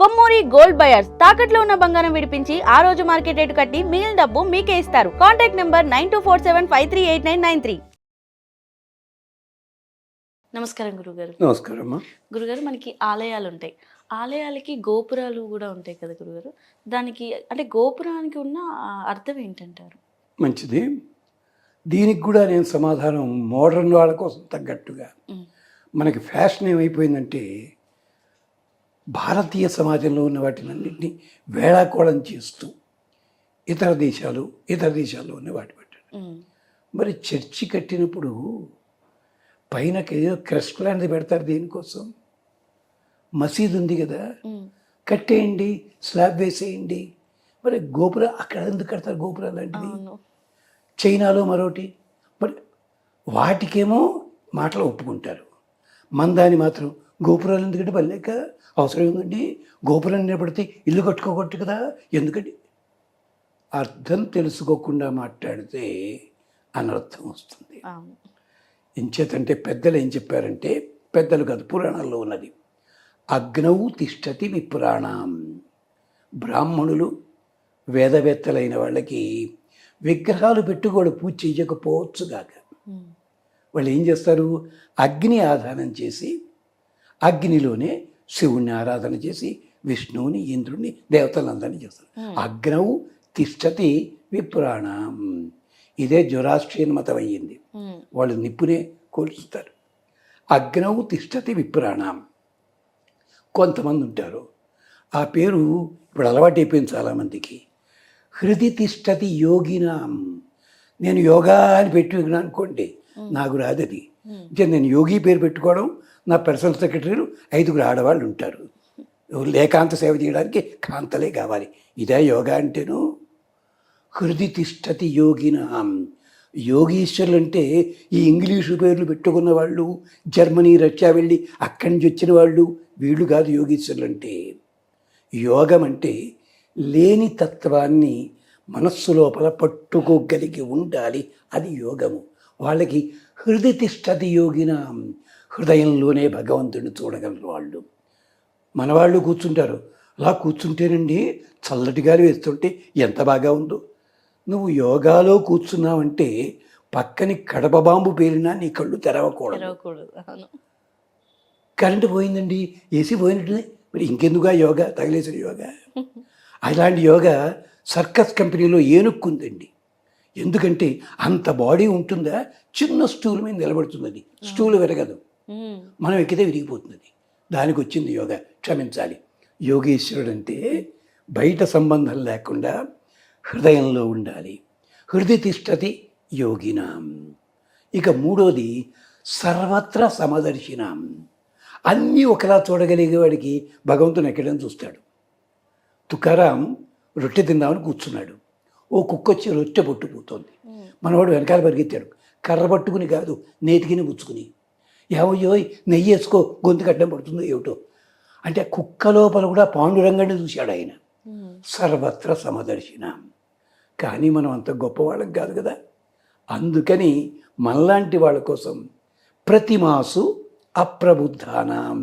Kommuri gold buyers తాకట్లో ఉన్న బంగారం విడిపించి ఆ రోజు మార్కెట్ రేటు కట్టి మిగిలిన డబ్బు మీకే ఇస్తారు. Contact number 9247538993. నమస్కారం గురుగారు. నమస్కారం అమ్మా. గురుగారు, మనకి ఆలయాలు ఉంటాయి, ఆలయాలకి గోపురాలు కూడా ఉంటాయి కదా గురుగారు. దానికి అంటే గోపురానికి ఉన్న అర్థం ఏంటంటారు? మంచిది. దీనికి కూడా నేను సమాధానం మోడర్న్ వాళ్ళ కోసం తగ్గట్టుగా, మనకి ఫ్యాషన్ ఏమైపోయిందంటే భారతీయ సమాజంలో ఉన్న వాటినన్నింటినీ వేళాకోళం చేస్తూ ఇతర దేశాల్లో ఉన్న వాటి పెట్టాడు. మరి చర్చి కట్టినప్పుడు పైన ఏదో క్రెస్ట్ లాంటిది పెడతారు. దేనికోసం? మసీదు ఉంది కదా, కట్టేయండి, స్లాబ్ వేసేయండి. మరి గోపురం అక్కడ ఎందుకు కడతారు? గోపురం లాంటిది చైనాలో మరోటి. మరి వాటికేమో మాటలు ఒప్పుకుంటారు, మందాని మాత్రం గోపురాలు ఎందుకంటే పల్లెక అవసరం ఏంటండి? గోపురం నిలబడితే ఇల్లు కట్టుకోకూడదు కదా, ఎందుకంటే అర్థం తెలుసుకోకుండా మాట్లాడితే అనర్థం వస్తుంది. ఎంచేతంటే పెద్దలు ఏం చెప్పారంటే, పెద్దలు కాదు పురాణాల్లో ఉన్నది, అగ్నౌ తిష్టతి విపురాణం. బ్రాహ్మణులు వేదవేత్తలైన వాళ్ళకి విగ్రహాలు పెట్టుకోడు, పూజ చేయకపోవచ్చు కాక వాళ్ళు ఏం చేస్తారు? అగ్ని ఆధారం చేసి అగ్నిలోనే శివుణ్ణి ఆరాధన చేసి విష్ణువుని, ఇంద్రుడిని, దేవతలందరినీ చేస్తారు. అగ్నౌ తిష్టతి విపురాణం. ఇదే జొరాస్ట్రియన్ మతం అయ్యింది. వాళ్ళు నిప్పునే కోల్చుతారు. అగ్నౌ తిష్టతి విపురాణం. కొంతమంది ఉంటారు, ఆ పేరు ఇప్పుడు అలవాటు అయిపోయింది చాలామందికి. హృది తిష్టతి యోగినాం. నేను యోగా అని పెట్టి అనుకోండి, నాకు రాదది. నేను యోగి పేరు పెట్టుకోవడం, నా పర్సనల్ సెక్రటరీలు 5 ఆడవాళ్ళు ఉంటారు. ఏకాంత సేవ చేయడానికి కాంతలే కావాలి. ఇదే యోగా అంటేను. హృది తిష్టతి యోగినాం. యోగీశ్వరులు అంటే ఈ ఇంగ్లీషు పేర్లు పెట్టుకున్న వాళ్ళు, జర్మనీ, రష్యా వెళ్ళి అక్కడి నుంచి వచ్చిన వాళ్ళు, వీళ్ళు కాదు యోగీశ్వరులు అంటే. యోగం అంటే లేని తత్వాన్ని మనస్సు లోపల పట్టుకోగలిగి ఉండాలి, అది యోగము. వాళ్ళకి హృదయ తిష్టతి యోగిన, హృదయంలోనే భగవంతుడిని చూడగలరు వాళ్ళు. మనవాళ్ళు కూర్చుంటారు, అలా కూర్చుంటేనండి చల్లటి గాలి వేస్తుంటే ఎంత బాగా ఉందో. నువ్వు యోగాలో కూర్చున్నావంటే పక్కని కడప బాంబు పేలినా నీ కళ్ళు తెరవకూడదు. కరెంటు పోయిందండి, ఏసీ పోయినట్టు, మరి ఇంకెందుగా యోగా? తగిలేసిన యోగా. అలాంటి యోగా సర్కస్ కంపెనీలో ఏనుక్కుందండి. ఎందుకంటే అంత బాడీ ఉంటుందా? చిన్న స్టూల్ మీద నిలబడుతుంది, స్టూల్ విరగదు, మనం ఎక్కితే విరిగిపోతుంది. దానికి వచ్చింది యోగా. క్షమించాలి. యోగేశ్వరుడు అంటే బయట సంబంధం లేకుండా హృదయంలో ఉండాలి. హృదయ తిష్టతి యోగినాం. ఇక మూడోది సర్వత్ర సమదర్శినాం. అన్నీ ఒకలా చూడగలిగేవాడికి భగవంతుని ఎక్కడని చూస్తాడు. తుకారాం రొట్టె తిందామని కూర్చున్నాడు, ఓ కుక్క వచ్చి రొట్టె పట్టుకుపోతుంది. మనవాడు వెనకాల పరిగెత్తాడు, కర్ర పట్టుకుని కాదు, నేతికిని పుచ్చుకుని. ఏమయ్యో నెయ్యి వేసుకో, గొంతు కట్టడం పడుతుందో ఏమిటో అంటే కుక్క లోపల కూడా పాండురంగాన్ని చూశాడు ఆయన. సర్వత్ర సమదర్శినాం. కానీ మనం అంత గొప్పవాళ్ళం కాదు కదా. అందుకని మనలాంటి వాళ్ళ కోసం ప్రతిమాసు అప్రబుద్ధానాం.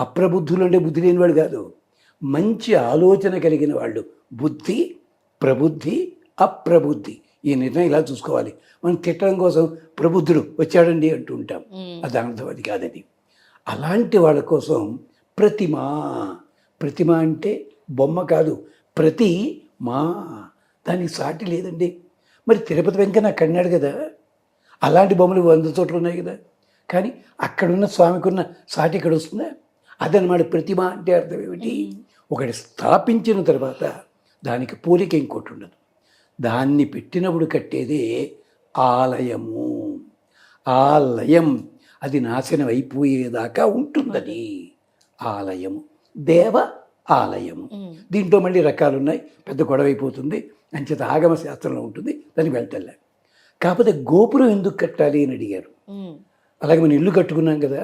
అప్రబుద్ధులు అంటే బుద్ధి లేనివాడు కాదు, మంచి ఆలోచన కలిగిన వాళ్ళు. బుద్ధి, ప్రబుద్ధి, అప్రబుద్ధి, ఈ నిర్ణయం ఇలా చూసుకోవాలి. మనం తిట్టడం కోసం ప్రబుద్ధుడు వచ్చాడండి అంటూ ఉంటాం, అది అర్థం అది కాదది. అలాంటి వాళ్ళ కోసం ప్రతిమా. ప్రతిమ అంటే బొమ్మ కాదు, ప్రతి మా, దానికి సాటి లేదండి. మరి తిరుపతి వెంకన్న కన్నాడు కదా, అలాంటి బొమ్మలు 100 చోట్ల ఉన్నాయి కదా, కానీ అక్కడున్న స్వామికి ఉన్న సాటి ఇక్కడ వస్తుందా? అదనమాట ప్రతిమ అంటే అర్థం ఏమిటి? ఒకటి స్థాపించిన తర్వాత దానికి పోలిక ఇంకోటి ఉండదు. దాన్ని పెట్టినప్పుడు కట్టేదే ఆలయము. ఆలయం అది నాశనం అయిపోయేదాకా ఉంటుందని ఆలయము. దేవ ఆలయము. దీంట్లో మళ్ళీ రకాలు ఉన్నాయి, పెద్ద గొడవ అయిపోతుంది. అంచేత ఆగమ శాస్త్రంలో ఉంటుంది, దానికి వెళ్తలే. కాకపోతే గోపురం ఎందుకు కట్టాలి అని అడిగారు. అలాగే మనం ఇల్లు కట్టుకున్నాం కదా,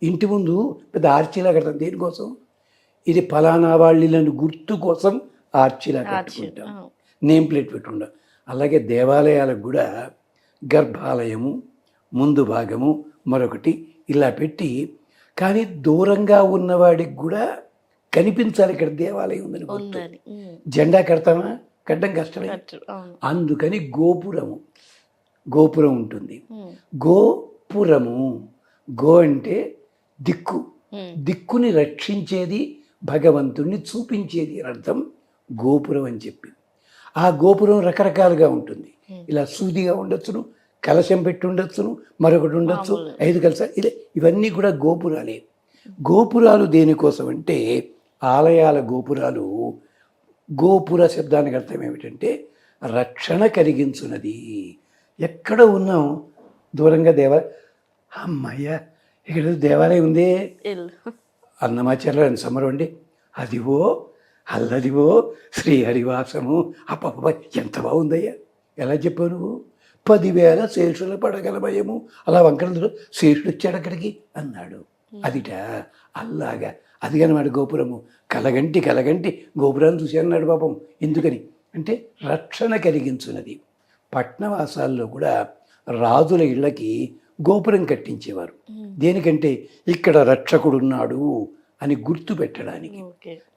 ఇంటి ముందు పెద్ద ఆర్చిలా కడతాం. దేనికోసం? ఇది ఫలానా వాళ్ళని గుర్తు కోసం ఆర్చిలా కట్టుకుంటాం, నేమ్ ప్లేట్ పెట్టుకుంటాం. అలాగే దేవాలయాలకు కూడా గర్భాలయము, ముందు భాగము, మరొకటి ఇలా పెట్టి, కానీ దూరంగా ఉన్నవాడికి కూడా కనిపించాలి ఇక్కడ దేవాలయం ఉందని గుర్తు. ఉందని. జెండా కడతామా? కట్టడం కష్టమే. అవును. అందుకని గోపురం ఉంటుంది. గోపురము, గో అంటే దిక్కు, దిక్కుని రక్షించేది, భగవంతుణ్ణి చూపించేది అర్థం గోపురం అని చెప్పి. ఆ గోపురం రకరకాలుగా ఉంటుంది. ఇలా సూదిగా ఉండొచ్చును, కలశం పెట్టి ఉండొచ్చును, మరొకటి ఉండొచ్చు, 5 కలశాలు, ఇవన్నీ కూడా గోపురాలే. గోపురాలు దేనికోసం అంటే ఆలయాల గోపురాలు, గోపుర శబ్దానికి అర్థం ఏమిటంటే రక్షణ కలిగించున్నది. ఎక్కడ ఉన్నాం దూరంగా అమ్మయ్య ఇక్కడ దేవాలయం ఉందే, అన్నమాచార్య సమరం అండి, అదివో అల్లదివో శ్రీహరివాసము, అప్ప ఎంత బాగుందయ్యా, ఎలా చెప్పావు నువ్వు, 10,000 శేషుల పడగల భయము, అలా వంకరలో శేషుడు వచ్చాడు అక్కడికి అన్నాడు. అదిట అల్లాగా అది కనమాట గోపురము. కలగంటి గోపురాన్ని చూసి అన్నాడు పాపం. ఎందుకని అంటే రక్షణ కలిగించున్నది. పట్నవాసాల్లో కూడా రాజుల ఇళ్ళకి గోపురం కట్టించేవారు. దేనికంటే ఇక్కడ రక్షకుడున్నాడు అని గుర్తు పెట్టడానికి.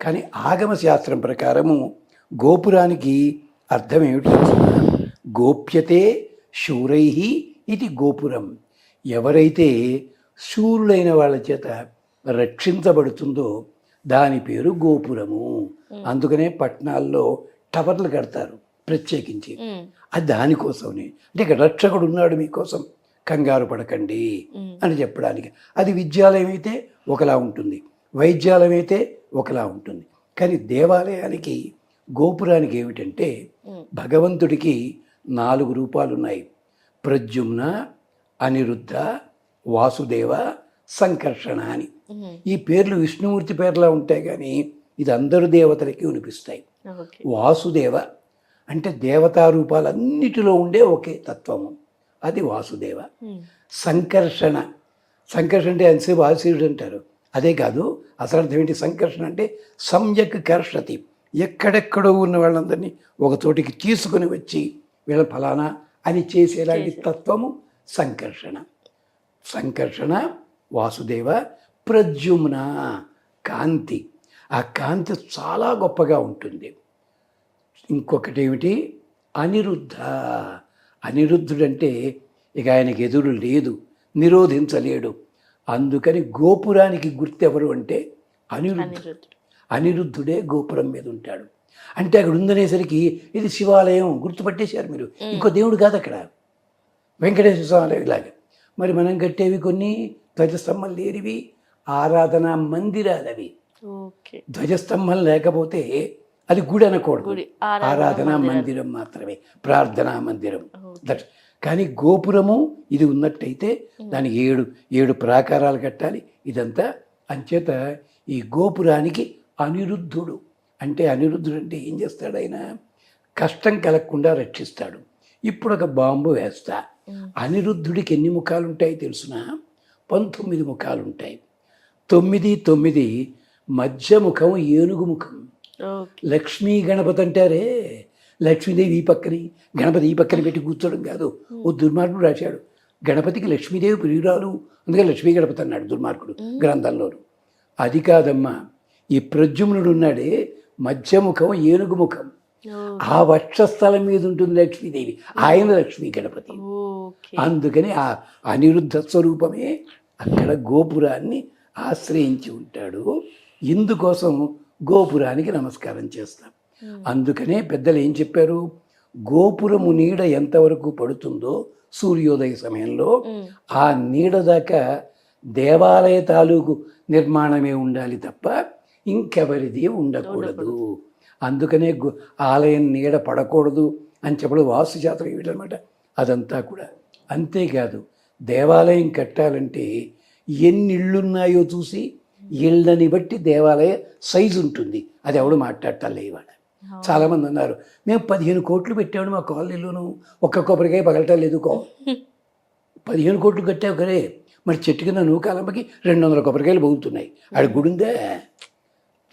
కానీ ఆగమ శాస్త్రం ప్రకారము గోపురానికి అర్థం ఏమిటి? గోప్యతే శూరై ఇది గోపురం. ఎవరైతే శూరులైన వాళ్ళ చేత రక్షించబడుతుందో దాని పేరు గోపురము. అందుకనే పట్టణాల్లో టవర్లు కడతారు ప్రత్యేకించి. అది దానికోసమే, అంటే ఇక్కడ రక్షకుడు ఉన్నాడు మీకోసం, కంగారు పడకండి అని చెప్పడానికి. అది విద్యాలయం అయితే ఒకలా ఉంటుంది, వైద్యాలయం అయితే ఒకలా ఉంటుంది. కానీ దేవాలయానికి గోపురానికి ఏమిటంటే భగవంతుడికి 4 రూపాలు ఉన్నాయి. ప్రద్యుమ్న, అనిరుద్ధ, వాసుదేవ, సంకర్షణ అని. ఈ పేర్లు విష్ణుమూర్తి పేర్లా ఉంటాయి కానీ ఇది అందరు దేవతలకి వినిపిస్తాయి. వాసుదేవ అంటే దేవతా రూపాలన్నిటిలో ఉండే ఒకే తత్వము, అది వాసుదేవ. సంకర్షణ అంటే ఎంతసేపు ఆశీర్డు అంటారు, అదే కాదు. అసలు అర్థం ఏంటి? సంకర్షణ అంటే సమ్యక్ కర్షతి, ఎక్కడెక్కడో ఉన్న వాళ్ళందరినీ ఒక చోటికి తీసుకుని వచ్చి వీళ్ళ ఫలానా అని చేసేలాంటి తత్వము సంకర్షణ. వాసుదేవ. ప్రద్యుమ్న కాంతి, ఆ కాంతి చాలా గొప్పగా ఉంటుంది. ఇంకొకటి ఏమిటి? అనిరుద్ధుడంటే ఇక ఆయనకి ఎదురు లేదు, నిరోధించలేడు. అందుకని గోపురానికి గుర్తు ఎవరు అంటే అనిరుద్ధుడే గోపురం మీద ఉంటాడు. అంటే అక్కడ ఉందనేసరికి ఇది శివాలయం గుర్తుపట్టేశారు మీరు, ఇంకో దేవుడు కాదు అక్కడ, వెంకటేశ్వర స్వామి ఇలాగా. మరి మనం కట్టేవి కొన్ని ధ్వజస్తంభం లేనివి, ఆరాధనా మందిరాలు అవి. ధ్వజస్తంభం లేకపోతే అది గుడి అనకూడదు, ఆరాధనా మందిరం మాత్రమే, ప్రార్థనా మందిరం. కానీ గోపురము ఇది ఉన్నట్టయితే దానికి 7 ప్రాకారాలు కట్టాలి. ఇదంతా అంచేత ఈ గోపురానికి అనిరుద్ధుడు అంటే ఏం చేస్తాడు? ఆయన కష్టం కలగకుండా రక్షిస్తాడు. ఇప్పుడు ఒక బాంబు వేస్తా. అనిరుద్ధుడికి ఎన్ని ముఖాలు ఉంటాయి తెలుసునా? 19 ముఖాలు ఉంటాయి. 9 మధ్య ముఖం ఏనుగు ముఖం. లక్ష్మీ గణపతి అంటారే, లక్ష్మీదేవి ఈ పక్కని గణపతి ఈ పక్కన పెట్టి కూర్చోవడం కాదు. ఓ దుర్మార్గుడు రాశాడు, గణపతికి లక్ష్మీదేవి ప్రియురాలు, అందుకే లక్ష్మీ గణపతి అన్నాడు దుర్మార్గుడు గ్రంథంలోను. అది కాదమ్మా, ఈ ప్రద్యుమ్నుడు ఉన్నాడే మధ్య ముఖం ఏనుగు ముఖం, ఆ వక్షస్థలం మీద ఉంటుంది లక్ష్మీదేవి, ఆయన లక్ష్మీ గణపతి. అందుకని ఆ అనిరుద్ధ స్వరూపమే అక్కడ గోపురాన్ని ఆశ్రయించి ఉంటాడు. ఇందుకోసం గోపురానికి నమస్కారం చేస్తాం. అందుకనే పెద్దలు ఏం చెప్పారు? గోపురము నీడ ఎంతవరకు పడుతుందో సూర్యోదయ సమయంలో ఆ నీడ దాకా దేవాలయ తాలూకు నిర్మాణమే ఉండాలి తప్ప ఇంకెవరిది ఉండకూడదు. అందుకనే ఆలయం నీడ పడకూడదు అని చెప్పడం వాస్తుశాస్త్రం ఏమిటనమాట. అదంతా కూడా అంతేకాదు, దేవాలయం కట్టాలంటే ఎన్ని ఇళ్ళున్నాయో చూసి ఇళ్ళని బట్టి దేవాలయ సైజు ఉంటుంది. అది ఎవడు మాట్లాడతాలే ఇవాళ. చాలామంది అన్నారు, మేము 15 కోట్లు పెట్టాము మా కాలనీలోను, ఒక్క కొబ్బరికాయ పగలటం లేదు. 15 కోట్లు కట్టావు కదే, మరి చెట్టు కింద నూకాలమ్మకి 200 కొబ్బరికాయలు బోగుతున్నాయి. ఆడ గుడుందే,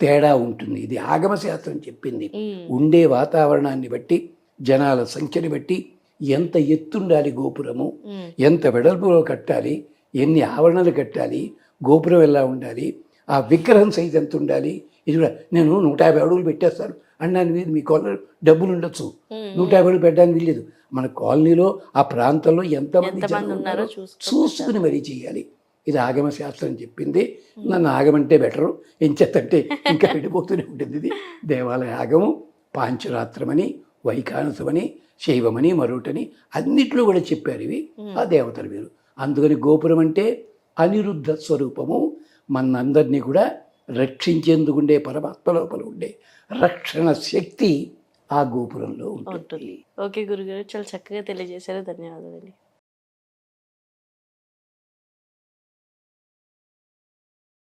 తేడా ఉంటుంది. ఇది ఆగమశాస్త్రం చెప్పింది. ఉండే వాతావరణాన్ని బట్టి, జనాల సంఖ్యని బట్టి ఎంత ఎత్తుండాలి గోపురము, ఎంత వెడల్పులో కట్టాలి, ఎన్ని ఆవరణలు కట్టాలి, గోపురం ఎలా ఉండాలి, ఆ విగ్రహం సైజు ఎంత ఉండాలి, ఇది కూడా నేను 150 అడుగులు పెట్టేస్తాను అన్నాను మీద మీ కాలనీ డబ్బులు ఉండొచ్చు, 150 అడుగులు పెట్టడానికి వీల్లేదు. మన కాలనీలో ఆ ప్రాంతంలో ఎంతమంది జనం ఉన్నారో చూసుకుని మరీ చేయాలి. ఇది ఆగమ శాస్త్రం చెప్పింది. నన్ను ఆగమంటే బెటరు, ఎంచేతంటే ఇంకా వెళ్ళిపోతూనే ఉంటుంది. ఇది దేవాలయ ఆగమం, పాంచరాత్రమని, వైఖానసమని, శైవమని, మరొకటని అన్నిట్లో కూడా చెప్పారు ఇవి ఆ దేవతలు వేరు. అందుకని గోపురం అంటే అనిరుద్ధ స్వరూపము, మనందరినీ కూడా రక్షించేందుకుండే పరమాత్మ లోపల ఉండే రక్షణ శక్తి ఆ గోపురంలో ఉంటుంది. ఓకే గురుగారు, చాలా చక్కగా తెలియజేశారు. ధన్యవాదాలు.